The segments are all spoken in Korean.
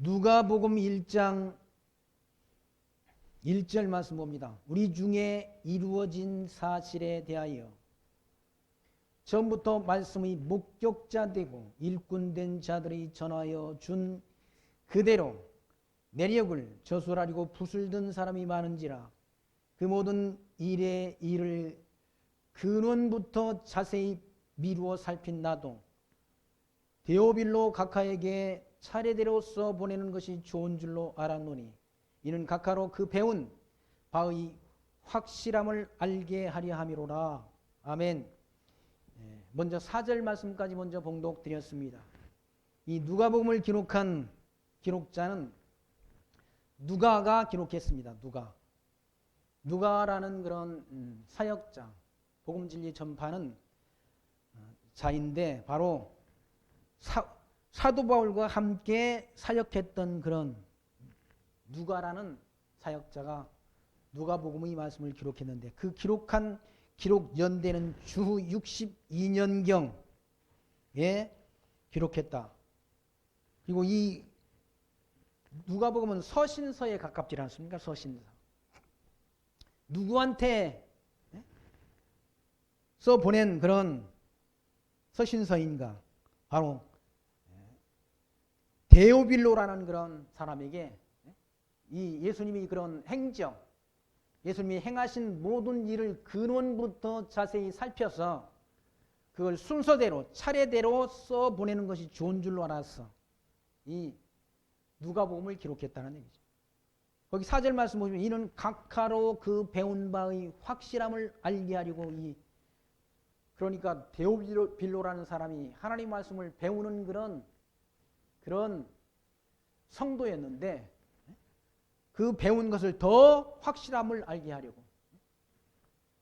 누가복음 1장 1절 말씀 봅니다. 우리 중에 이루어진 사실에 대하여 처음부터 말씀의 목격자 되고 일꾼된 자들이 전하여 준 그대로 내력을 저술하려고 붓을 든 사람이 많은지라 그 모든 일의 일을 근원부터 자세히 미루어 살핀 나도 데오빌로 각하에게 차례대로 써 보내는 것이 좋은 줄로 알았노니 이는 각하로 그 배운 바의 확실함을 알게 하려 함이로라. 아멘. 먼저 4절 말씀까지 먼저 봉독드렸습니다. 이 누가복음을 기록한 기록자는 누가가 기록했습니다. 누가라는 그런 사역자, 복음진리 전파는 자인데 바로 사도 바울과 함께 사역했던 그런 누가라는 사역자가 누가복음의 말씀을 기록했는데 그 기록한 기록 연대는 주 62년경에 기록했다. 그리고 이 누가복음은 서신서에 가깝지 않습니까? 서신서. 누구한테 써 보낸 그런 서신서인가? 바로 데오빌로라는 그런 사람에게 이 예수님이 그런 행적, 예수님이 행하신 모든 일을 근원부터 자세히 살펴서 그걸 순서대로 차례대로 써 보내는 것이 좋은 줄로 알았어. 이 누가복음을 기록했다는 얘기죠. 거기 4절 말씀 보시면 이는 각하로 그 배운 바의 확실함을 알게 하려고 그러니까 데오빌로라는 사람이 하나님 말씀을 배우는 그런 성도였는데 그 배운 것을 더 확실함을 알게 하려고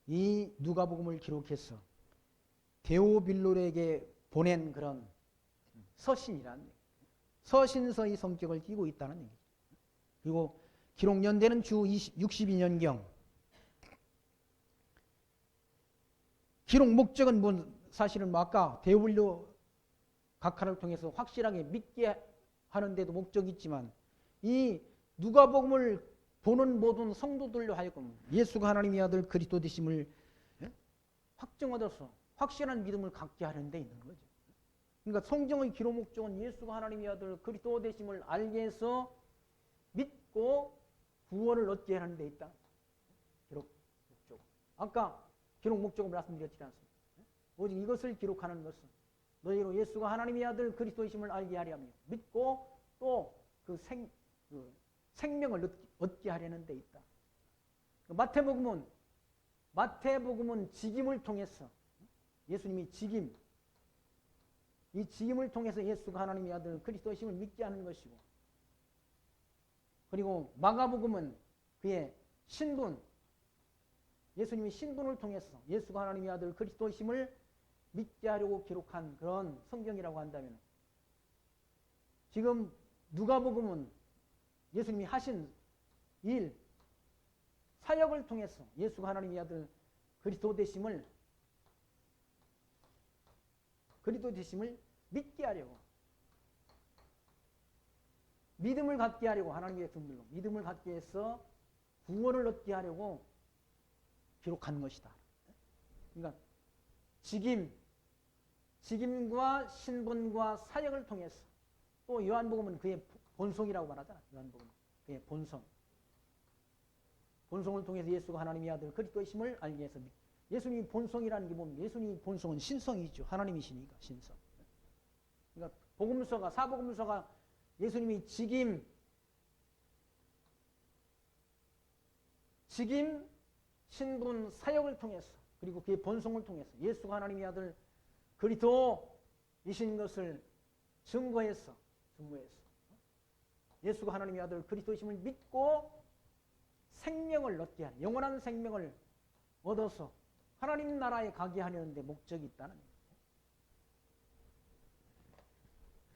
이 누가복음을 기록해서 데오빌로에게 보낸 그런 서신이라는 얘기죠. 서신서의 성격을 띠고 있다는 얘기죠. 그리고 기록 연대는 주 62년경. 기록 목적은 사실은 아까 데오빌로 각하를 통해서 확실하게 믿게 하는데도 목적이 있지만 이 누가복음을 보는 모든 성도들로 하여금 예수가 하나님의 아들 그리스도 되심을 확증 얻어서 확실한 믿음을 갖게 하는 데 있는 거죠. 그러니까 성경의 기록 목적은 예수가 하나님의 아들 그리스도 되심을 알게 해서 믿고 구원을 얻게 하는 데 있다. 기록 목적. 아까 기록 목적을 말씀드렸지 않습니까? 오직 이것을 기록하는 것은 너희로 예수가 하나님의 아들 그리스도이심을 알게 하려 하며 믿고 또 그 생명을 얻게 하려는 데 있다. 마태복음은 직임을 통해서 예수님이 이 직임을 통해서 예수가 하나님의 아들 그리스도이심을 믿게 하는 것이고, 그리고 마가복음은 그의 신분, 예수님이 신분을 통해서 예수가 하나님의 아들 그리스도이심을 믿게 하려고 기록한 그런 성경이라고 한다면, 지금 누가복음은 예수님이 하신 일, 사역을 통해서 예수가 하나님의 아들 그리스도 되심을 믿게 하려고, 믿음을 갖게 하려고, 하나님의 분별로 믿음을 갖게 해서 구원을 얻게 하려고 기록한 것이다. 그러니까 직임과 신분과 사역을 통해서, 또 요한복음은 그의 본성이라고 말하잖아. 요한복음은 그의 본성을 통해서 예수가 하나님의 아들 그리스도이심을 알게 해서, 예수님이 본성이라는 게 뭡니까? 예수님이 본성은 신성이죠. 하나님이시니까 신성. 그러니까 사복음서가 예수님이 직임, 신분, 사역을 통해서, 그리고 그의 본성을 통해서 예수가 하나님의 아들 그리스도이신 것을 증거해서 예수가 하나님의 아들 그리스도이심을 믿고 생명을 얻게 하는, 영원한 생명을 얻어서 하나님 나라에 가게 하려는 데 목적이 있다는 거예요.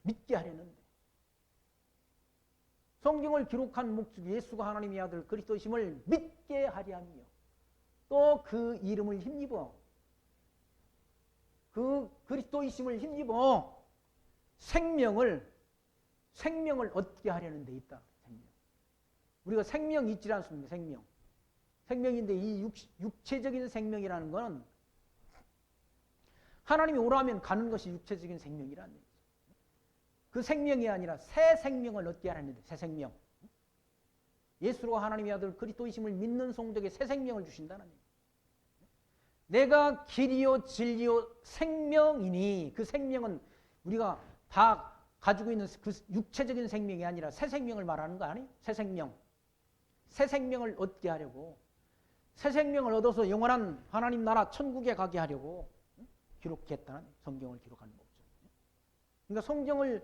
믿게 하려는데, 성경을 기록한 목적이 예수가 하나님의 아들 그리스도이심을 믿게 하려 하며, 또 그 이름을 힘입어, 그 그리스도이심을 힘입어 생명을 생명을 얻게 하려는 데 있다. 생명. 우리가 생명이 있지 않습니까? 생명. 생명인데 이 육체적인 생명이라는 것은 하나님이 오라면 가는 것이 육체적인 생명이라는 얘기죠. 그 생명이 아니라 새 생명을 얻게 하는데, 새 생명. 예수로 하나님의 아들 그리스도이심을 믿는 성도에게 새 생명을 주신다는 얘기죠. 내가 길이요 진리요 생명이니, 그 생명은 우리가 다 가지고 있는 그 육체적인 생명이 아니라 새 생명을 말하는 거 아니에요? 새 생명. 새 생명을 얻게 하려고, 새 생명을 얻어서 영원한 하나님 나라 천국에 가게 하려고 기록했다는, 성경을 기록하는 거죠. 그러니까 성경을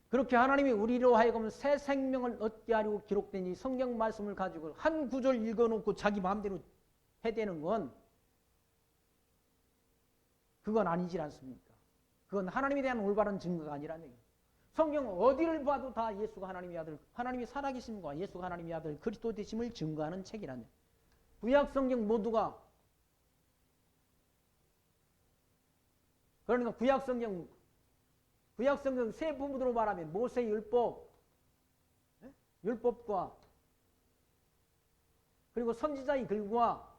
그렇게 하나님이 우리로 하여금 새 생명을 얻게 하려고 기록된 이 성경 말씀을 가지고 한 구절 읽어놓고 자기 마음대로 해대는 건 그건 아니지 않습니까? 그건 하나님에 대한 올바른 증거가 아니라는 얘기예요. 성경 어디를 봐도 다 예수가 하나님의 아들, 하나님이 살아계심과 예수가 하나님의 아들 그리스도 되심을 증거하는 책이라는 얘기예요. 구약 성경 모두가, 그러니까 구약 성경 세 부분으로 말하면 모세 율법과 그리고 선지자의 글과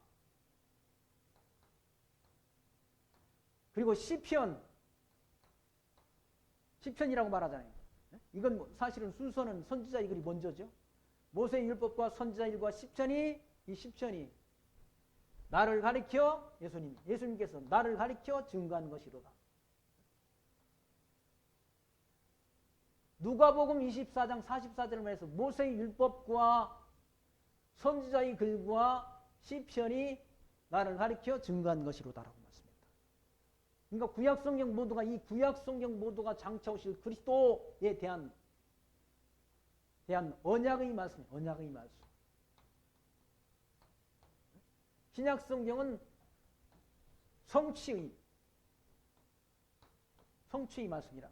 그리고 시편이라고 말하잖아요. 이건 사실은 순서는 선지자의 글이 먼저죠. 모세 율법과 선지자의 글과 이 시편이 나를 가리켜, 예수님께서 나를 가리켜 증거한 것이로다. 누가복음 24장 44절을 말해서 모세의 율법과 선지자의 글과 시편이 나를 가리켜 증거한 것이로다라고 말씀합니다. 그러니까 구약성경 모두가 장차 오실 그리스도에 대한 언약의 말씀, 언약의 말씀. 신약성경은 성취의 말씀이라.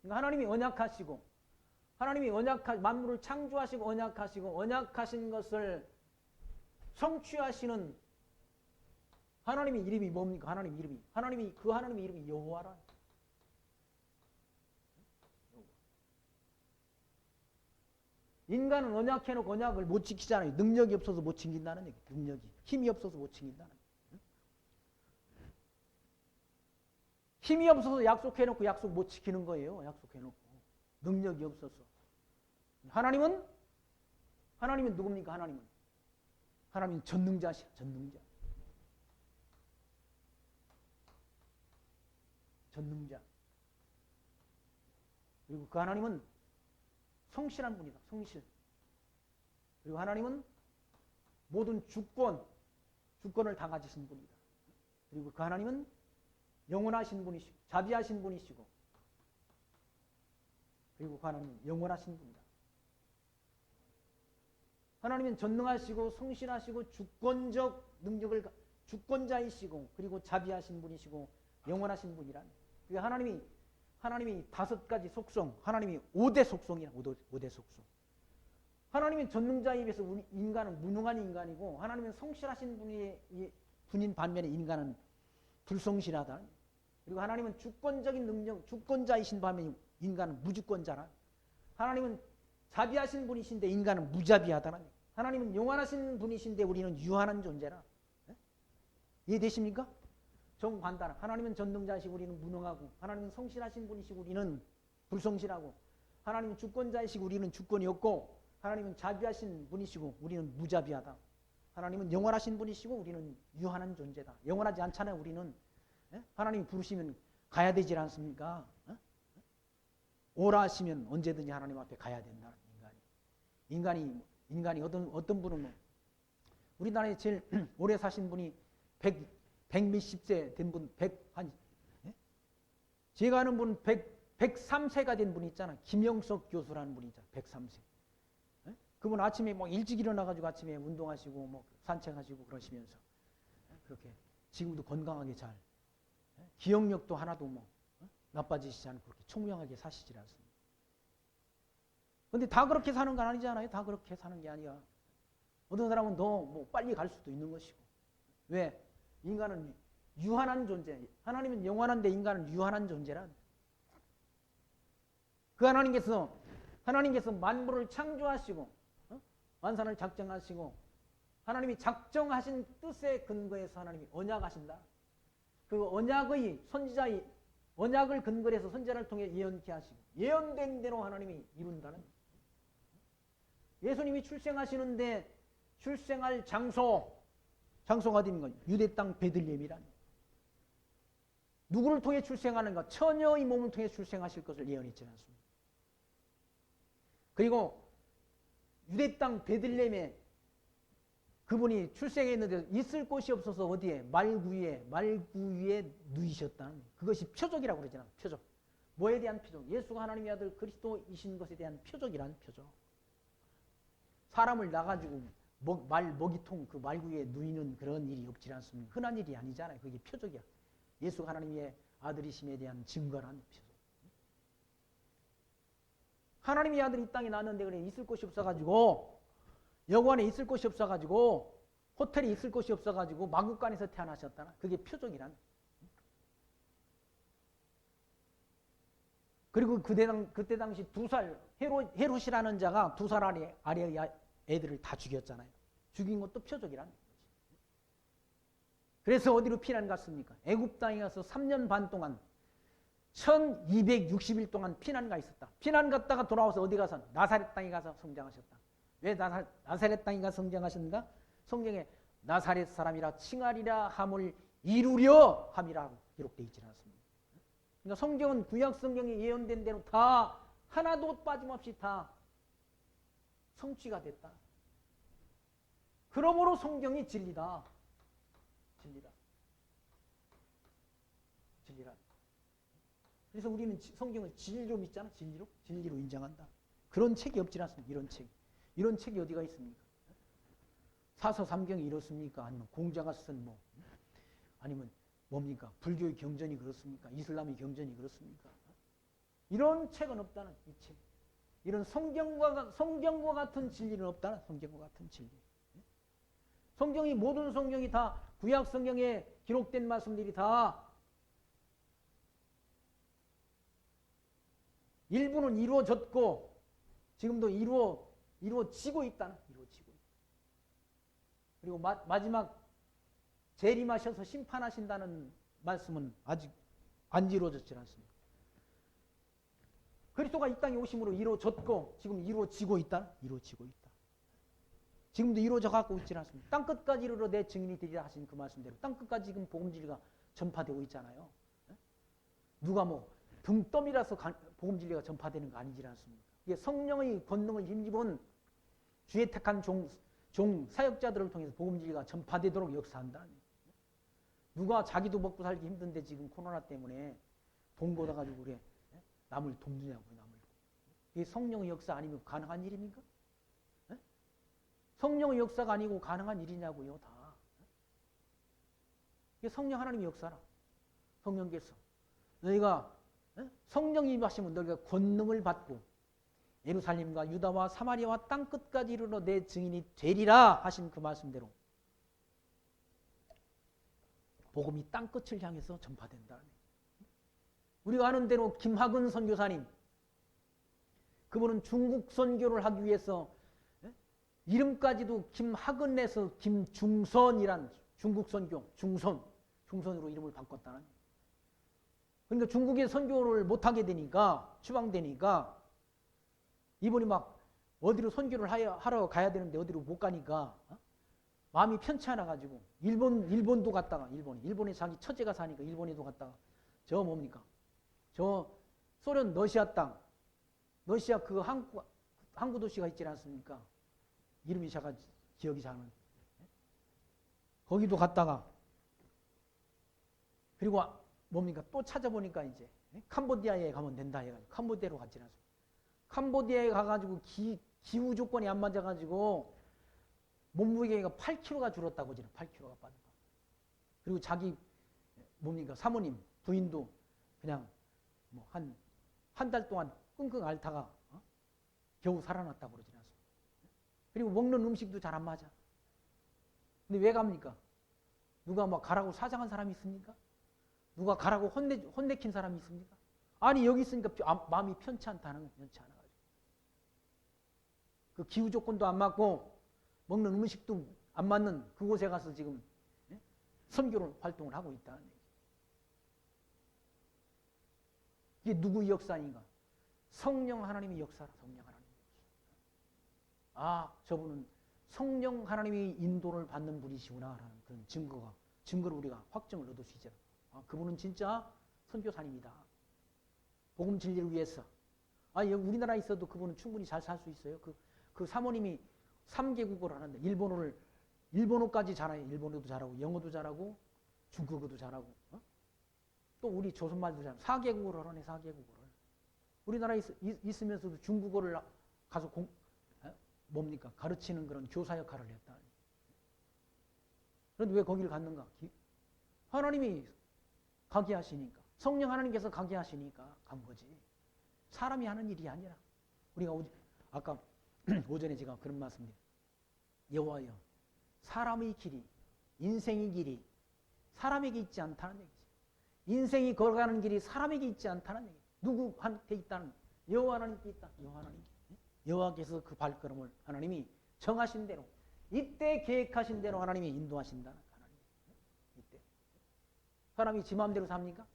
그러니까 하나님이 언약하시고, 만물을 창조하시고 언약하신 것을 성취하시는 하나님의 이름이 뭡니까? 하나님의 이름이 여호와라. 인간은 언약해놓고 언약을 못 지키잖아요. 능력이 없어서 못 지킨다는 얘기. 힘이 없어서 못 지킨다는 얘기. 힘이 없어서 약속해놓고 약속 못 지키는 거예요. 약속해놓고. 능력이 없어서. 하나님은 누굽니까? 하나님은 전능자시야. 전능자. 그리고 그 하나님은 성실한 분이다. 성실. 그리고 하나님은 모든 주권을 다 가지신 분이다. 그리고 그 하나님은 영원하신 분이시고 자비하신 분이시고, 그리고 그 하나님은 영원하신 분이다. 하나님은 전능하시고 성실하시고 주권자이시고 그리고 자비하신 분이시고 영원하신 분이라는. 하나님이 5가지 속성, 하나님이 5대 속성이라. 5대 속성. 하나님은 전능자에 비해서 인간은 무능한 인간이고, 하나님은 성실하신 분인 반면에 인간은 불성실하다. 그리고 하나님은 주권적인 능력, 주권자이신 반면에 인간은 무주권자라. 하나님은 자비하신 분이신데 인간은 무자비하다는. 하나님은 영원하신 분이신데 우리는 유한한 존재라. 이해되십니까? 정반대라. 하나님은 전능자이시고 우리는 무능하고, 하나님은 성실하신 분이시고 우리는 불성실하고, 하나님은 주권자이시고 우리는 주권이 없고, 하나님은 자비하신 분이시고 우리는 무자비하다. 하나님은 영원하신 분이시고 우리는 유한한 존재다. 영원하지 않잖아요. 우리는. 하나님이 부르시면 가야 되지 않습니까? 오라 하시면 언제든지 하나님 앞에 가야 된다는 인간이 어떤 분은 우리나라에 제일 오래 사신 분이 100몇십 세 된 분, 제가 아는 분 103세가 된 분이 있잖아. 김영석 교수라는 분이 있잖아. 103세. 그분 아침에 뭐 일찍 일어나가지고 아침에 운동하시고 뭐 산책하시고 그러시면서 그렇게 지금도 건강하게 잘, 기억력도 하나도 뭐 나빠지시지 않고 그렇게 총명하게 사시질 않습니다. 근데 다 그렇게 사는 건 아니잖아요. 다 그렇게 사는 게 아니야. 어떤 사람은 더 뭐 빨리 갈 수도 있는 것이고. 왜? 인간은 유한한 존재. 하나님은 영원한데 인간은 유한한 존재란. 그 하나님께서 만물을 창조하시고 만산을 작정하시고 하나님이 작정하신 뜻에 근거해서 하나님이 언약하신다. 그 언약의 선지자의 언약을 근거로 해서 선지자를 통해 예언케 하시고 예언된 대로 하나님이 이룬다는. 예수님이 출생하시는데 출생할 장소가 어디인가? 유대 땅 베들레헴이라는. 누구를 통해 출생하는가? 처녀의 몸을 통해 출생하실 것을 예언했지 않습니까? 그리고 유대 땅 베들레헴에 그분이 출생했는데 있을 곳이 없어서 어디에? 말구 위에 누이셨다는. 그것이 표적이라고 그러잖아. 표적. 뭐에 대한 표적? 예수가 하나님의 아들 그리스도이신 것에 대한 표적이라는 표적. 사람을 놔가지고 먹이통 그 말구 위에 누이는 그런 일이 없지 않습니까? 흔한 일이 아니잖아요. 그게 표적이야. 예수가 하나님의 아들이심에 대한 증거라는 표적. 하나님의 아들이 이 땅에 났는데 그래 있을 곳이 없어가지고 여관에 있을 곳이 없어가지고 호텔에 있을 곳이 없어가지고 마국간에서 태어나셨다나. 그게 표적이란. 그리고 그때 당시 2살 헤롯이라는 자가 2살 아래 애들을 다 죽였잖아요. 죽인 것도 표적이란 거지. 그래서 어디로 피난 갔습니까? 애굽 땅에 가서 3년 반 동안 1260일 동안 피난 가 있었다. 피난 갔다가 돌아와서 어디 가서? 나사렛 땅에 가서 성장하셨다. 왜 나사렛 땅에 가서 성장하셨는가? 성경에 나사렛 사람이라 칭하리라 함을 이루려 함이라고 기록되어 있지 않습니다. 그러니까 성경은 구약 성경에 예언된 대로 다 하나도 빠짐없이 다 성취가 됐다. 그러므로 성경이 진리다. 진리라. 그래서 우리는 성경을 진리로 믿잖아. 진리로 인정한다. 그런 책이 없지 않습니까? 이런 책이 어디가 있습니까? 사서 삼경이 이렇습니까? 아니면 공자가 쓴 아니면 뭡니까? 불교의 경전이 그렇습니까? 이슬람의 경전이 그렇습니까? 이런 책은 없다는 이 책. 이런 성경과 같은 진리는 없다는. 성경과 같은 진리. 모든 성경이 다 구약 성경에 기록된 말씀들이 다 일부는 이루어졌고 지금도 이루어지고 있다는. 그리고 마지막 재림하셔서 심판하신다는 말씀은 아직 안 이루어졌지 않습니다. 그리스도가 이 땅에 오심으로 이루어졌고 지금 이루어지고 있다. 지금도 이루어져 갖고 있지 않습니다. 땅끝까지 이르러 내 증인이 되리라 하신 그 말씀대로 땅끝까지 지금 복음진리가 전파되고 있잖아요. 누가 등 떠밀어서 복음진리가 전파되는 거 아니지 않습니까? 이게 성령의 권능을 힘입은 주의 택한 종 사역자들을 통해서 복음진리가 전파되도록 역사한다. 누가 자기도 먹고 살기 힘든데 지금 코로나 때문에 돈 걷어가지고 그래 남을 돕느냐고요. 이게 성령의 역사 아니면 가능한 일입니까? 성령의 역사가 아니고 가능한 일이냐고요. 다. 이게 성령 하나님의 역사라. 성령께서 너희가 성령이 임하시면 너희가 권능을 받고 예루살렘과 유다와 사마리아와 땅끝까지 이르러 내 증인이 되리라 하신 그 말씀대로 복음이 땅끝을 향해서 전파된다. 우리가 아는 대로 김학은 선교사님, 그분은 중국 선교를 하기 위해서 이름까지도 김학은에서 김중선이란 중국 선교, 중선으로 이름을 바꿨다는. 그러니까 중국에 선교를 못하게 되니까, 추방되니까 이분이 막 어디로 선교를 하러 가야 되는데 어디로 못 가니까 마음이 편치 않아 가지고 일본도 갔다가 일본에 자기 처제가 사니까 일본에도 갔다가 저 뭡니까? 저 소련 러시아 땅, 러시아 그 항구 도시가 있지 않습니까? 이름이 제가 기억이 잘 안 나요. 거기도 갔다가 그리고 뭡니까? 또 찾아보니까 이제 캄보디아에 가면 된다 해가지고 캄보디아로 갔지 않습니까? 캄보디아에 가가지고 기후 조건이 안 맞아가지고 몸무게가 8kg가 줄었다고 하잖아요. 8kg가 빠진 거. 그리고 자기 뭡니까? 사모님, 부인도 그냥 한 달 동안 끙끙 앓다가 겨우 살아났다고 그러지 않습니까? 그리고 먹는 음식도 잘 안 맞아. 근데 왜 갑니까? 누가 가라고 사장한 사람이 있습니까? 누가 가라고 혼내킨 사람이 있습니까? 아니 여기 있으니까 마음이 편치 않다는 거, 편치 않아가지고. 그 기후 조건도 안 맞고 먹는 음식도 안 맞는 그곳에 가서 지금 선교를 활동을 하고 있다는 얘기. 이게 누구의 역사인가? 성령 하나님의 역사라. 성령 하나님의 역사. 아, 저분은 성령 하나님의 인도를 받는 분이시구나 라는 그런 증거를 우리가 확정을 얻을 수 있잖아. 아, 그분은 진짜 선교사님이다. 복음 진리를 위해서. 아, 여기 우리나라에 있어도 그분은 충분히 잘 살 수 있어요. 그 사모님이 3개국어를 하는데 일본어까지 잘해요. 일본어도 잘하고 영어도 잘하고 중국어도 잘하고 또 우리 조선말도 잘하고 4개국어를 하네. 4개국어를. 우리나라에 있으면서도 중국어를 가서 뭡니까? 가르치는 그런 교사 역할을 했다. 그런데 왜 거기를 갔는가? 하나님이 가게 하시니까. 성령 하나님께서 가게 하시니까 간 거지. 사람이 하는 일이 아니라. 우리가 아까 오전에 제가 그런 말씀드렸어요. 여호와여, 사람의 길이, 인생의 길이 사람에게 있지 않다는 얘기지. 인생이 걸어가는 길이 사람에게 있지 않다는 얘기. 누구한테 있다는 여호와 하나님께 있다. 여호와 하나님께. 여호와께서 그 발걸음을 하나님이 정하신 대로 이때 계획하신 대로 하나님이 인도하신다. 하나님. 이때. 사람이 지 마음대로 삽니까?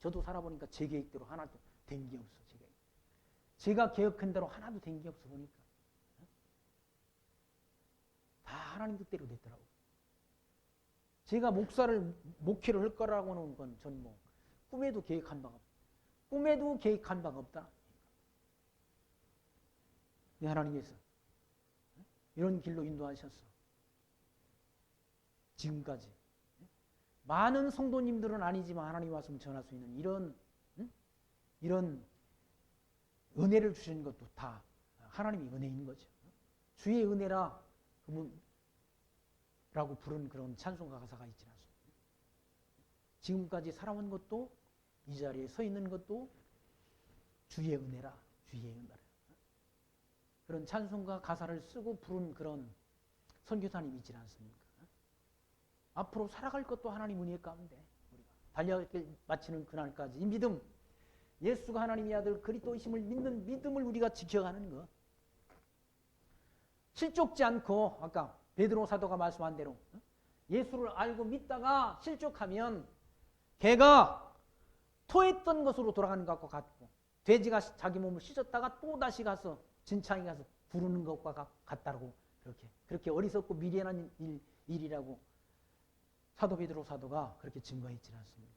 저도 살아보니까 제 계획대로 하나도 된 게 없어. 제가 계획한 대로 하나도 된 게 없어 보니까. 다 하나님 뜻대로 됐더라고요. 제가 목회를 할 거라고는 건 전 뭐 꿈에도 계획한 바가 없다. 꿈에도 계획한 바가 없다. 하나님께서 이런 길로 인도하셨어. 지금까지. 많은 성도님들은 아니지만 하나님 말씀 전할 수 있는 이런 은혜를 주시는 것도 다 하나님의 은혜인 거죠. 주의 은혜라 라고 부른 그런 찬송가 가사가 있지 않습니까? 지금까지 살아온 것도 이 자리에 서 있는 것도 주의 은혜라. 주의 은혜라. 그런 찬송가 가사를 쓰고 부른 그런 선교사님이 있지 않습니까? 앞으로 살아갈 것도 하나님 은혜 가운데 우리가 달려갈 마치는 그날까지 이 믿음, 예수가 하나님의 아들 그리스도이심을 믿는 믿음을 우리가 지켜가는 것. 실족지 않고 아까 베드로 사도가 말씀한 대로 예수를 알고 믿다가 실족하면 개가 토했던 것으로 돌아가는 것과 같고 돼지가 자기 몸을 씻었다가 또 다시 가서 진창에 가서 부르는 것과 같다고 그렇게 어리석고 미련한 일이라고 사도 베드로 사도가 그렇게 증거했지 않습니다.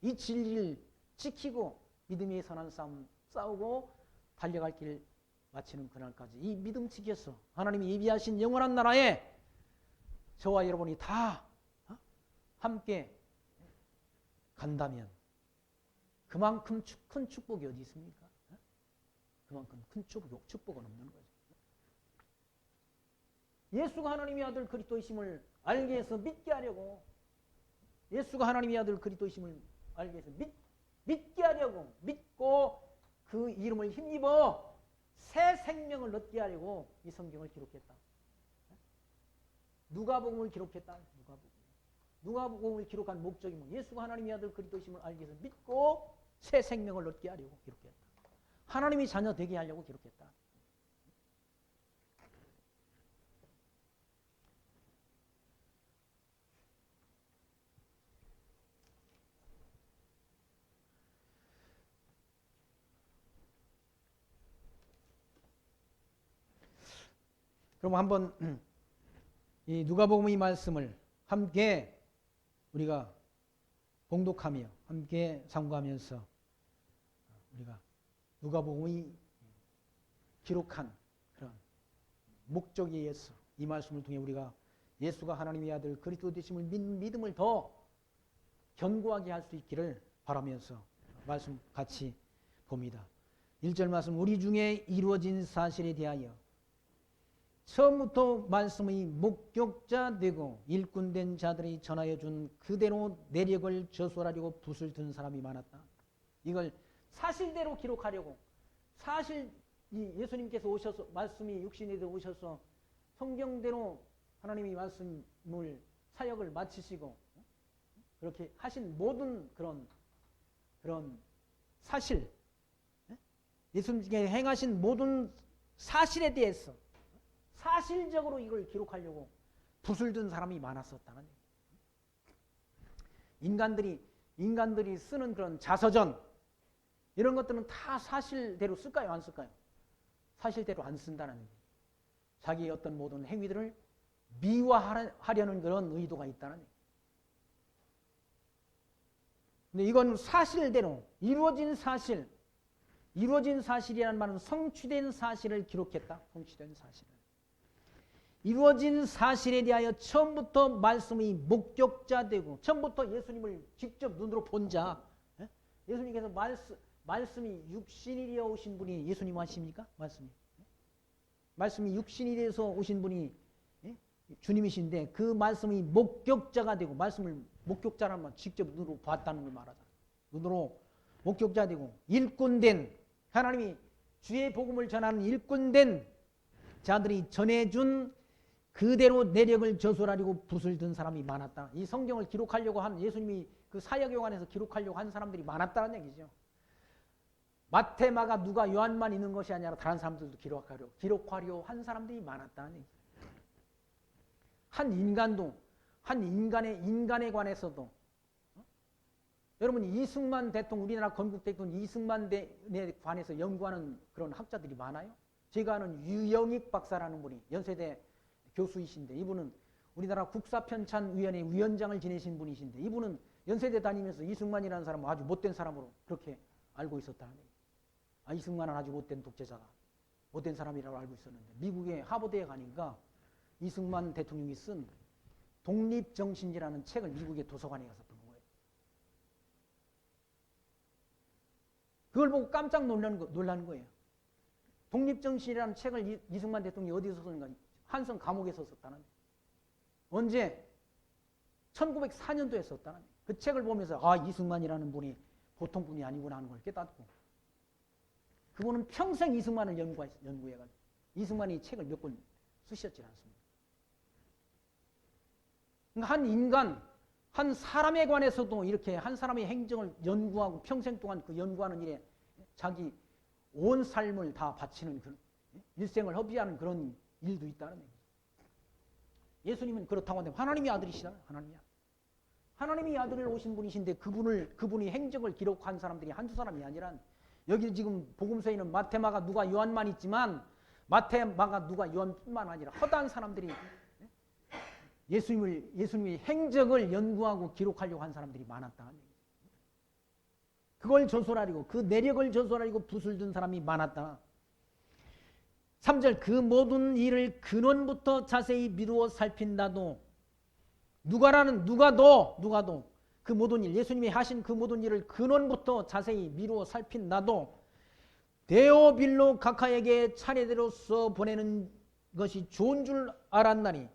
이 진리를 지키고 믿음의 선한 싸움 싸우고 달려갈 길 마치는 그날까지 이 믿음 지켜서 하나님이 예비하신 영원한 나라에 저와 여러분이 다 함께 간다면 그만큼 큰 축복이 어디 있습니까? 그만큼 큰 축복은 없는 거죠. 예수가 하나님의 아들 그리스도이심을 알게 해서 믿게 하려고 예수가 하나님의 아들 그리스도이심을 알게 해서 믿게 하려고 믿고 그 이름을 힘입어 새 생명을 얻게 하려고 이 성경을 기록했다. 누가복음을 기록했다. 누가복음을 기록한 목적이 뭐 예수가 하나님의 아들 그리스도이심을 알게 해서 믿고 새 생명을 얻게 하려고 기록했다. 하나님이 자녀 되게 하려고 기록했다. 그럼 한번 이 누가복음의 말씀을 함께 우리가 봉독하며 함께 상고하면서 우리가 누가복음의 기록한 그런 목적에 의해서 이 말씀을 통해 우리가 예수가 하나님의 아들 그리스도 되심을 믿는 믿음을 더 견고하게 할 수 있기를 바라면서 말씀 같이 봅니다. 1절 말씀 우리 중에 이루어진 사실에 대하여 처음부터 말씀의 목격자 되고 일꾼된 자들이 전하여 준 그대로 내력을 저술하려고 붓을 든 사람이 많았다. 이걸 사실대로 기록하려고 사실 예수님께서 오셔서 말씀이 육신이 되어 오셔서 성경대로 하나님이 말씀을 사역을 마치시고 그렇게 하신 모든 그런 사실, 예수님께 행하신 모든 사실에 대해서 사실적으로 이걸 기록하려고 붓을 든 사람이 많았었다는 얘기예요. 인간들이 쓰는 그런 자서전 이런 것들은 다 사실대로 쓸까요? 안 쓸까요? 사실대로 안 쓴다는 얘기예요. 자기의 어떤 모든 행위들을 미화하려는 그런 의도가 있다는 얘기예요. 근데 이건 사실대로 이루어진 사실이라는 말은 성취된 사실을 기록했다. 성취된 사실을. 이루어진 사실에 대하여 처음부터 말씀이 목격자 되고 처음부터 예수님을 직접 눈으로 본 자. 예수님께서 말씀이 육신이 되어 오신 분이 예수님 아십니까? 말씀이 육신이 되어서 오신 분이 주님이신데 그 말씀이 목격자가 되고 말씀을 목격자라는 말 직접 눈으로 봤다는 걸 말하잖아요. 눈으로 목격자 되고 일꾼된 하나님이 주의 복음을 전하는 일꾼된 자들이 전해준 그대로 내력을 저술하려고 붓을 든 사람이 많았다. 이 성경을 기록하려고 한 예수님이 그 사역요한에서 기록하려고 한 사람들이 많았다는 얘기죠. 마태, 마가, 누가, 요한만 있는 것이 아니라 다른 사람들도 기록하려 한 사람들이 많았다는 얘기죠. 한 인간에 관해서도 여러분 이승만 대통령, 우리나라 건국 대통령 이승만에 관해서 연구하는 그런 학자들이 많아요. 제가 아는 유영익 박사라는 분이 연세대 교수이신데 이분은 우리나라 국사편찬위원회 위원장을 지내신 분이신데 이분은 연세대 다니면서 이승만이라는 사람은 아주 못된 사람으로 그렇게 알고 있었다는 얘기예요. 이승만은 아주 못된 독재자다. 못된 사람이라고 알고 있었는데 미국의 하버드에 가니까 이승만 대통령이 쓴 독립정신이라는 책을 미국의 도서관에 가서 본 거예요. 그걸 보고 깜짝 놀라는 거예요. 독립정신이라는 책을 이승만 대통령이 어디서 썼는가? 한성 감옥에서 썼다는 거예요. 언제? 1904년도에 썼다는 거예요. 그 책을 보면서 이승만이라는 분이 보통 분이 아니구나 하는 걸 깨닫고 그분은 평생 이승만을 연구해가지고 이승만이 책을 몇 권 쓰셨지 않습니까? 그러니까 한 사람에 관해서도 이렇게 한 사람의 행정을 연구하고 평생 동안 그 연구하는 일에 자기 온 삶을 다 바치는 일생을 허비하는 그런 일도 있다는 얘기죠. 예수님은 그렇다고 하는데 하나님의 아들이시다. 하나님의 아들을 오신 분이신데 그분이 행적을 기록한 사람들이 한두 사람이 아니라 여기 지금 복음서에는 마태, 마가, 누가, 요한만 있지만 마태, 마가, 누가, 요한뿐만 아니라 허다한 사람들이 예수님의 행적을 연구하고 기록하려고 한 사람들이 많았다. 그걸 저술하려고 그 내력을 저술하려고 붓을 든 사람이 많았다. 3절 그 모든 일을 근원부터 자세히 미루어 살핀다도 누가도 그 모든 일 예수님이 하신 그 모든 일을 근원부터 자세히 미루어 살핀다도 데오빌로 각하에게 차례대로 써 보내는 것이 좋은 줄 알았나니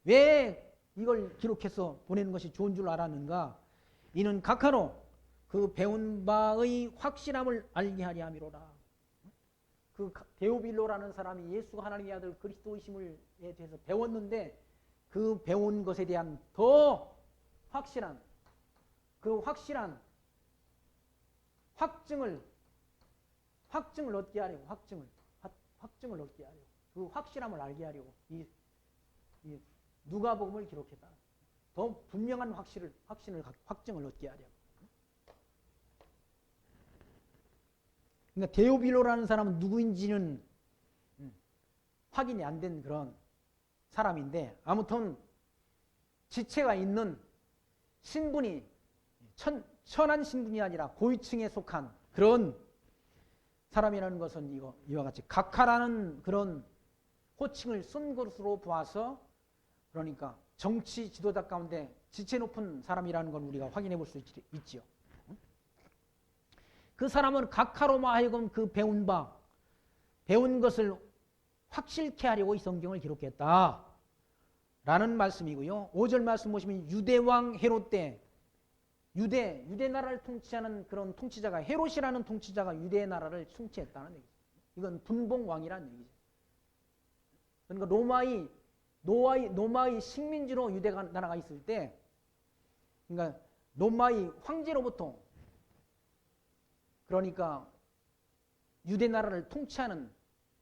왜 이걸 기록해서 보내는 것이 좋은 줄 알았는가? 이는 각하로 그 배운 바의 확실함을 알게 하려 함이로라. 그 데오빌로라는 사람이 예수가 하나님의 아들 그리스도이심에 대해서 배웠는데 그 배운 것에 대한 더 확실한 확증을 얻게 하려고 확증을 얻게 하려고 그 확실함을 알게 하려고 이 누가복음을 기록했다. 더 분명한 확증을 얻게 하려고. 그러니까 데오빌로라는 사람은 누구인지는 확인이 안 된 그런 사람인데 아무튼 지체가 있는 신분이 천한 신분이 아니라 고위층에 속한 그런 사람이라는 것은 이와 같이 각하라는 그런 호칭을 쓴 것으로 보아서 그러니까 정치 지도자 가운데 지체 높은 사람이라는 걸 우리가 확인해 볼 수 있지요. 그 사람은 각하로 하여금 그 배운 것을 확실케 하려고 이 성경을 기록했다. 라는 말씀이고요. 5절 말씀 보시면 유대왕 헤롯 때 유대 나라를 통치하는 그런 통치자가 헤롯이라는 통치자가 유대 나라를 통치했다는 얘기죠. 이건 분봉왕이라는 얘기죠. 그러니까 로마의 식민지로 유대 나라가 있을 때 그러니까 로마의 황제로부터 그러니까 유대 나라를 통치하는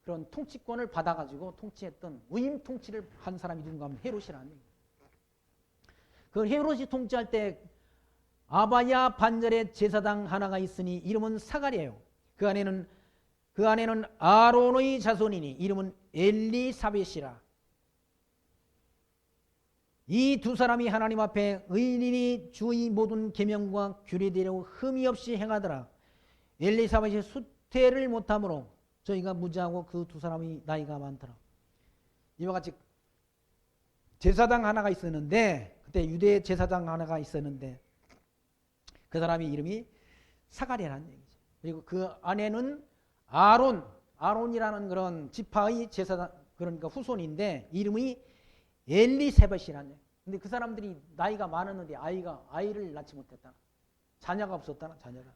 그런 통치권을 받아가지고 통치했던 위임 통치를 한 사람이 누군가 하면 헤롯이라는 얘기예요. 그 헤롯이 통치할 때 아바야 반열에 제사장 하나가 있으니 이름은 사가랴예요. 그 안에는 아론의 자손이니 이름은 엘리사벳이라. 이 두 사람이 하나님 앞에 의인이 주의 모든 계명과 규례대로 흠이 없이 행하더라. 엘리사벳이 수태를 못하므로 저희가 무지하고 그 두 사람이 나이가 많더라. 이와 같이 제사장 하나가 있었는데, 그때 유대 제사장 하나가 있었는데 그 사람이 이름이 사가랴라는 얘기죠. 그리고 그 안에는 아론이라는 그런 지파의 제사장, 그러니까 후손인데 이름이 엘리세벳이라는 얘기예요. 근데 그 사람들이 나이가 많았는데 아이를 낳지 못했다. 자녀가 없었다. 자녀가.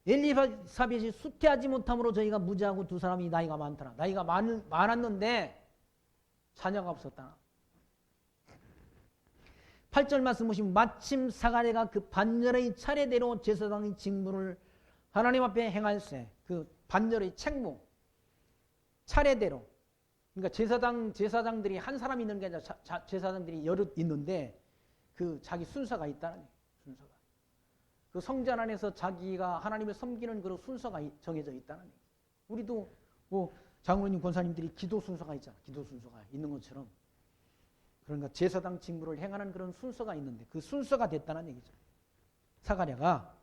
엘리사벳이 수태하지 못함으로 저희가 무지하고 두 사람이 나이가 많더라. 나이가 많았는데 자녀가 없었다. 8절 말씀 보시면 마침 사가랴가 그 반열의 차례대로 제사장의 직무를 하나님 앞에 행할세. 그 반열의 책무 차례대로, 그러니까 제사장들이 한 사람이 있는 게 아니라 제사장들이 여럿 있는데 그 자기 순서가 있다는 얘기예요. 순서가. 그 성전 안에서 자기가 하나님을 섬기는 그런 순서가 정해져 있다는 얘기예요. 우리도 뭐 장로님 권사님들이 기도 순서가 있잖아. 기도 순서가 있는 것처럼, 그러니까 제사장 직무를 행하는 그런 순서가 있는데 그 순서가 됐다는 얘기죠. 사가랴가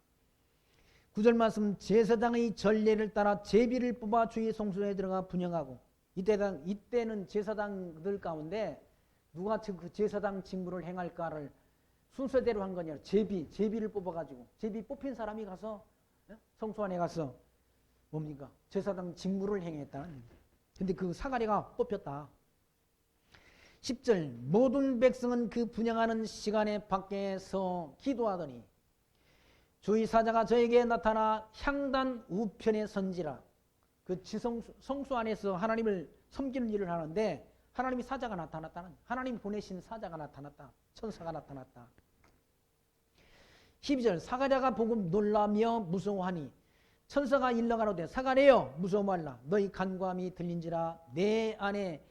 9절 말씀, 제사장의 전례를 따라 제비를 뽑아 주의 성소에 들어가 분향하고, 이때는 제사장들 가운데 누가 그 제사장 직무를 행할까를 순서대로 한 거냐. 제비를 뽑아가지고 제비 뽑힌 사람이 가서 성소 안에 가서 뭡니까? 제사장 직무를 행했다는 얘기예요. 근데 그 사가랴가 뽑혔다. 10절, 모든 백성은 그 분향하는 시간에 밖에서 기도하더니 주의 사자가 저에게 나타나 향단 우편에 선지라. 그 성소 안에서 하나님을 섬기는 일을 하는데 하나님이 사자가 나타났다는, 하나님 보내신 사자가 나타났다. 천사가 나타났다. 12절, 사가랴가 보고 놀라며 무서워하니 천사가 일러가로되 사가랴여 무서워 말라. 너희 간구함이 들린지라. 내 아내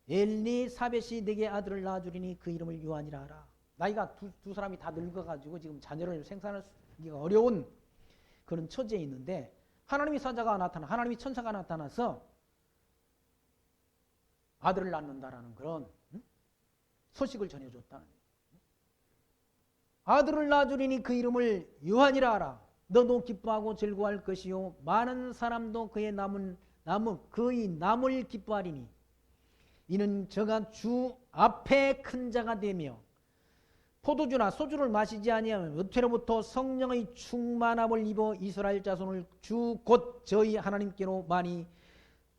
엘리사벳이 네게 아들을 낳아주리니 그 이름을 요한이라 하라. 나이가 두 사람이 다 늙어가지고 지금 자녀를 생산하기가 어려운 그런 처지에 있는데 하나님이 하나님이 천사가 나타나서 아들을 낳는다라는 그런 소식을 전해줬다는 거예요. 아들을 낳아주리니 그 이름을 요한이라 하라. 너도 기뻐하고 즐거워할 것이요 많은 사람도 그의 남을 기뻐하리니 이는 저가 주 앞에 큰 자가 되며 포도주나 소주를 마시지 아니하면 어태로부터 성령의 충만함을 입어 이스라엘 자손을 주 곧 저희 하나님께로 많이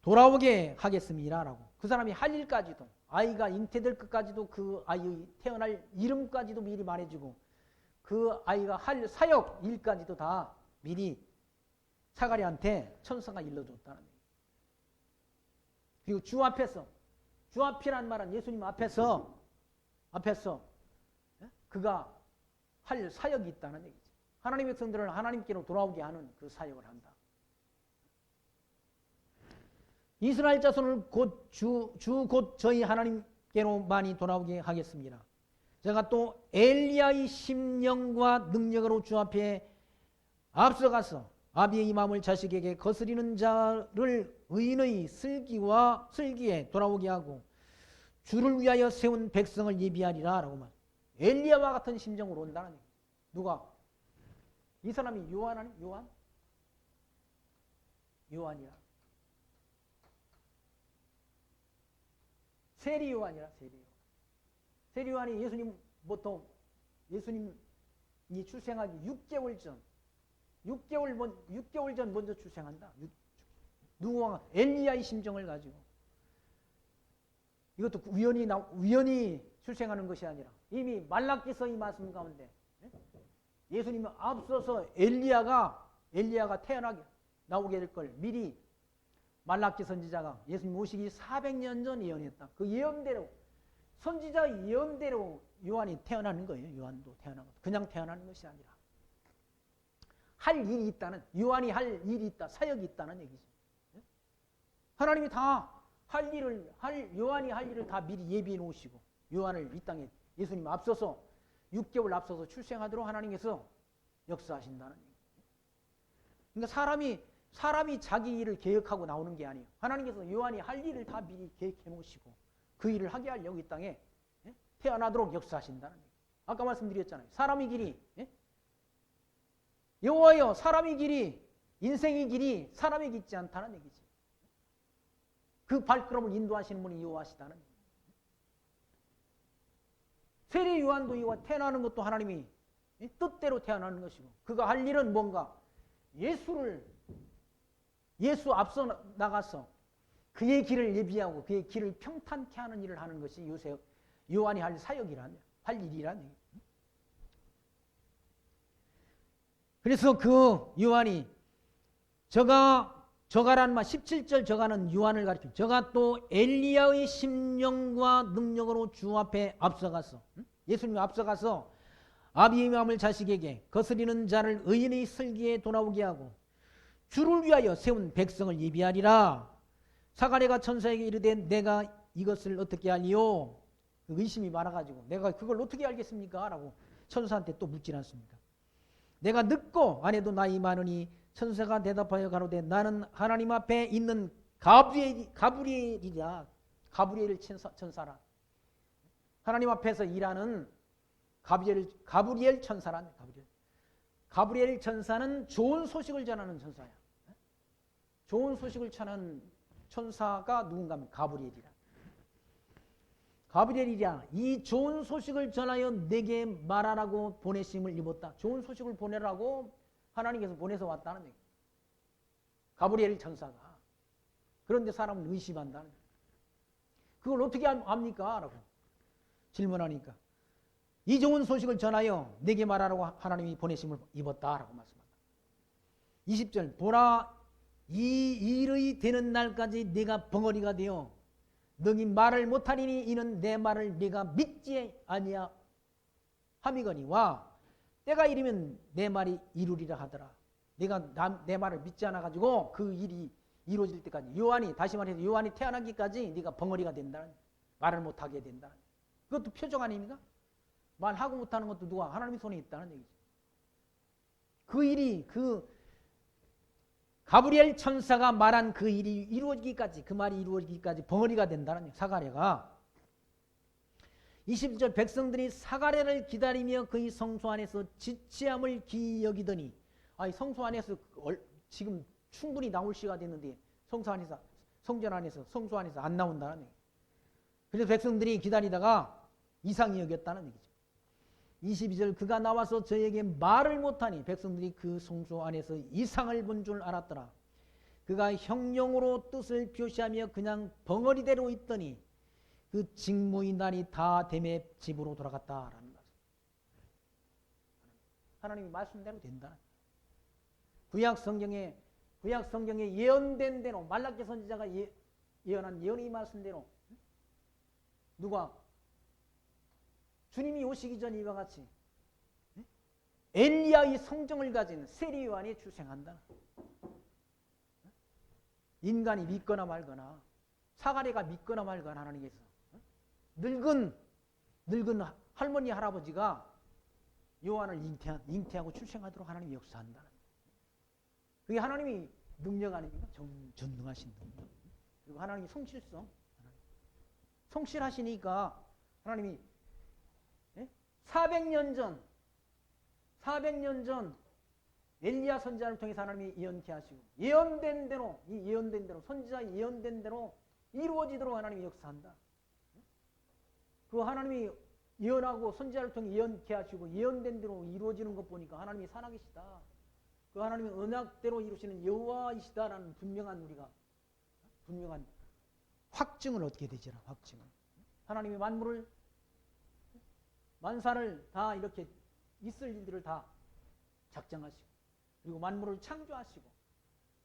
돌아오게 하겠습니다 라고. 그 사람이 할 일까지도, 아이가 잉태될 것까지도, 그 아이의 태어날 이름까지도 미리 말해주고 그 아이가 할 사역 일까지도 다 미리 사가랴한테 천사가 일러줬다는 거예요. 그리고 주 앞에서, 주 앞이란 말은 예수님 앞에서 그가 할 사역이 있다는 얘기죠. 하나님의 백성들을 하나님께로 돌아오게 하는 그 사역을 한다. 이스라엘 자손을 곧 저희 하나님께로 많이 돌아오게 하겠습니다. 제가 또 엘리야의 심령과 능력으로 주 앞에 앞서가서 아비의 마음을 자식에게 거스리는 자를 의인의 슬기에 돌아오게 하고 주를 위하여 세운 백성을 예비하리라 라고 말. 엘리야와 같은 심정으로 온다는 얘기예요. 누가? 이 사람이 요한이라. 세리 요한이라. 세리 요한이 예수님이 출생하기 6개월 전 먼저 출생한다. 누구와? 엘리야의 심정을 가지고. 이것도 우연히 출생하는 것이 아니라 이미 말라기서의 말씀 가운데 예수님은 앞서서 엘리야가 나오게 될 걸 미리 말라기 선지자가 예수님 오시기 400년 전 예언했다. 그 예언대로, 선지자의 예언대로 요한이 태어나는 거예요. 요한도 태어난 것. 그냥 태어나는 것이 아니라 할 일이 있다는, 요한이 할 일이 있다, 사역이 있다는 얘기죠. 하나님이 다 요한이 할 일을 다 미리 예비해 놓으시고, 요한을 이 땅에 예수님 앞서서 6개월 앞서서 출생하도록 하나님께서 역사하신다는 얘기예요. 그러니까 사람이 자기 일을 계획하고 나오는 게 아니에요. 하나님께서 요한이 할 일을 다 미리 계획해 놓으시고 그 일을 하게 하려고 이 땅에 태어나도록 역사하신다는 얘기예요. 아까 말씀드렸잖아요. 사람의 길이, 여호와여, 사람의 길이, 인생의 길이 사람의 길이 있지 않다는 얘기지. 그 발걸음을 인도하시는 분이 여호와시다는 얘기예요. 세례 요한도 이와 태어나는 것도 하나님이 뜻대로 태어나는 것이고, 그가 할 일은 뭔가 예수 앞서 나가서 그의 길을 예비하고 그의 길을 평탄케 하는 일을 하는 것이 요한이 할 사역이라며, 할 일이라는 얘기예요. 그래서 그 요한이 저가란 말 17절 저가는 요한을 가리킵니다. 저가 또 엘리야의 심령과 능력으로 주 앞에 앞서가서, 예수님이 앞서가서 아비의 마음을 자식에게 거스리는 자를 의인의 설기에 돌아오게 하고 주를 위하여 세운 백성을 예비하리라. 사가랴가 천사에게 이르되 내가 이것을 어떻게 알리요? 의심이 많아가지고 내가 그걸 어떻게 알겠습니까? 라고 천사한테 또 묻질 않습니까? 내가 늙고 아내도 나이 많으니 천사가 대답하여 가로되 나는 하나님 앞에 있는 가브리엘이라. 가브리엘 천사라. 하나님 앞에서 일하는 가브리엘 천사란. 가브리엘 천사는 좋은 소식을 전하는 천사야. 좋은 소식을 전하는 천사가 누군가 하면 가브리엘이라. 이 좋은 소식을 전하여 내게 말하라고 보내심을 입었다. 좋은 소식을 보내라고 하나님께서 보내서 왔다는 얘기예요. 가브리엘 천사가. 그런데 사람은 의심한다는 얘기예요. 그걸 어떻게 압니까? 라고 질문하니까 이 좋은 소식을 전하여 내게 말하라고 하나님이 보내심을 입었다라고 말씀합니다. 20절 보라 이 일의 되는 날까지 네가 벙어리가 되어 너희 말을 못하리니 이는 내 말을 네가 믿지 아니함이거니와 때가 이르면 내 말이 이루리라 하더라. 네가 내 말을 믿지 않아가지고 그 일이 이루어질 때까지 다시 말해서 요한이 태어나기까지 네가 벙어리가 된다. 말을 못하게 된다. 그것도 표적 아닙니까? 말하고 못하는 것도 누가? 하나님의 손에 있다는 얘기죠. 그 일이 가브리엘 천사가 말한 그 일이 이루어지기까지, 그 말이 이루어지기까지 벙어리가 된다는 얘기죠. 사가랴가. 20절 백성들이 사가랴를 기다리며 그의 성소 안에서 지체함을 기이 여기더니 성소 안에서 지금 충분히 나올 시가 됐는데 성전 안에서 성소 안에서 안 나온다는 얘기죠. 그래서 백성들이 기다리다가 이상히 여겼다는 얘기죠. 22절 그가 나와서 저에게 말을 못하니 백성들이 그 성소 안에서 이상을 본 줄 알았더라. 그가 형용으로 뜻을 표시하며 그냥 벙어리대로 있더니 그 직무의 날이 다 됨에 집으로 돌아갔다라는 말씀. 하나님이 말씀대로 된다. 구약 성경에 예언된 대로 말라기 선지자가 예언한 예언의 말씀대로 누가 주님이 오시기 전 이와 같이 엘리야의 성정을 가진 세례 요한이 출생한다. 인간이 믿거나 말거나 사가랴가 믿거나 말거나 하나님께서 늙은 할머니 할아버지가 요한을 잉태하고 출생하도록 하나님이 역사한다. 그게 하나님이 능력 아닙니까? 전능하신 능력. 그리고 하나님이 성실성. 성실하시니까 하나님이 400년 전 엘리야 선지자를 통해서 하나님이 예언케 하시고 예언된 대로 선지자 예언된 대로 이루어지도록 하나님이 역사한다. 그 하나님이 예언하고 선지자를 통해 예언케 하시고 예언된 대로 이루어지는 것 보니까 하나님이 살아계시다. 그 하나님이 언약대로 이루시는 여호와이시다라는 분명한 확증을 얻게 되지라. 확증을. 하나님이 만사를 다 이렇게 있을 일들을 다 작정하시고 그리고 만물을 창조하시고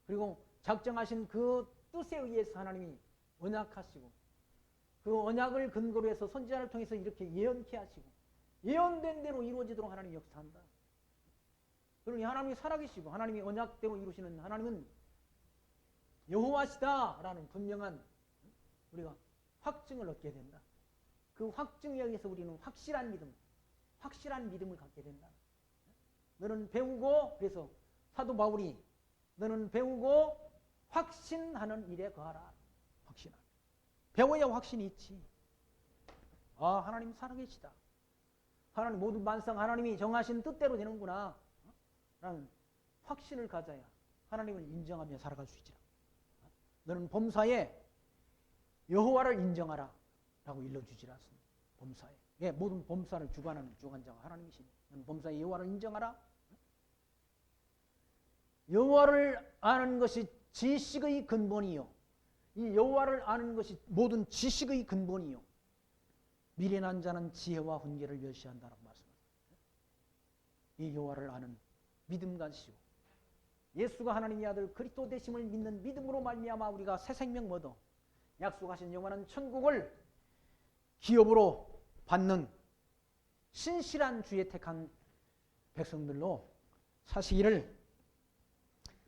그리고 작정하신 그 뜻에 의해서 하나님이 언약하시고 그 언약을 근거로 해서 선지자를 통해서 이렇게 예언케 하시고 예언된 대로 이루어지도록 하나님이 역사한다. 그러니 하나님이 살아계시고 하나님이 언약대로 이루시는 하나님은 여호와시다라는 분명한 우리가 확증을 얻게 된다. 그 확증에 의해서 우리는 확실한 믿음을 갖게 된다. 너는 배우고, 그래서 사도 바울이 너는 배우고 확신하는 일에 거하라. 확신하라. 배워야 확신이 있지. 아, 하나님 살아계시다. 하나님 모든 만상 하나님이 정하신 뜻대로 되는구나 라는 확신을 가져야 하나님을 인정하며 살아갈 수 있지라. 너는 범사에 여호와를 인정하라 라고 일러주지 않습니다. 범사에. 예, 모든 범사를 주관하는 주관자가 하나님이시니 너는 범사에 여호와를 인정하라. 여호와를 아는 것이 지식의 근본이요. 이 여호와를 아는 것이 모든 지식의 근본이요. 미련한 자는 지혜와 훈계를 멸시한다라고 말씀합니다. 이 여호와를 아는 믿음 가지시고 예수가 하나님의 아들 그리스도 되심을 믿는 믿음으로 말미암아 우리가 새 생명 얻어 약속하신 영원한 천국을 기업으로 받는 신실한 주의 택한 백성들로 사시기를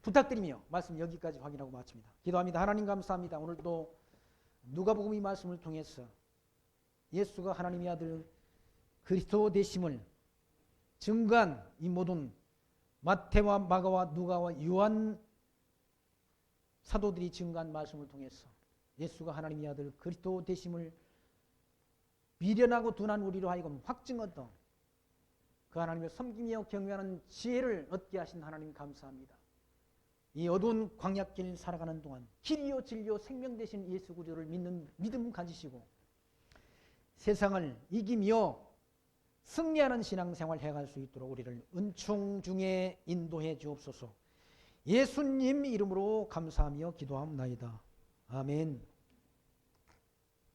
부탁드리며 말씀 여기까지 확인하고 마칩니다. 기도합니다. 하나님 감사합니다. 오늘도 누가복음 이 말씀을 통해서 예수가 하나님의 아들 그리스도 되심을 증거한 이 모든 마태와 마가와 누가와 요한 사도들이 증거한 말씀을 통해서 예수가 하나님의 아들 그리스도 되심을 미련하고 둔한 우리로 하여금 확증 얻어 그 하나님을 섬기며 경외하는 지혜를 얻게 하신 하나님 감사합니다. 이 어두운 광야길 살아가는 동안 길이요 진리요 생명 되신 예수 그리스도를 믿는 믿음 가지시고 세상을 이기며 승리하는 신앙생활 해갈 수 있도록 우리를 은총 중에 인도해 주옵소서. 예수님 이름으로 감사하며 기도합니다. 아멘.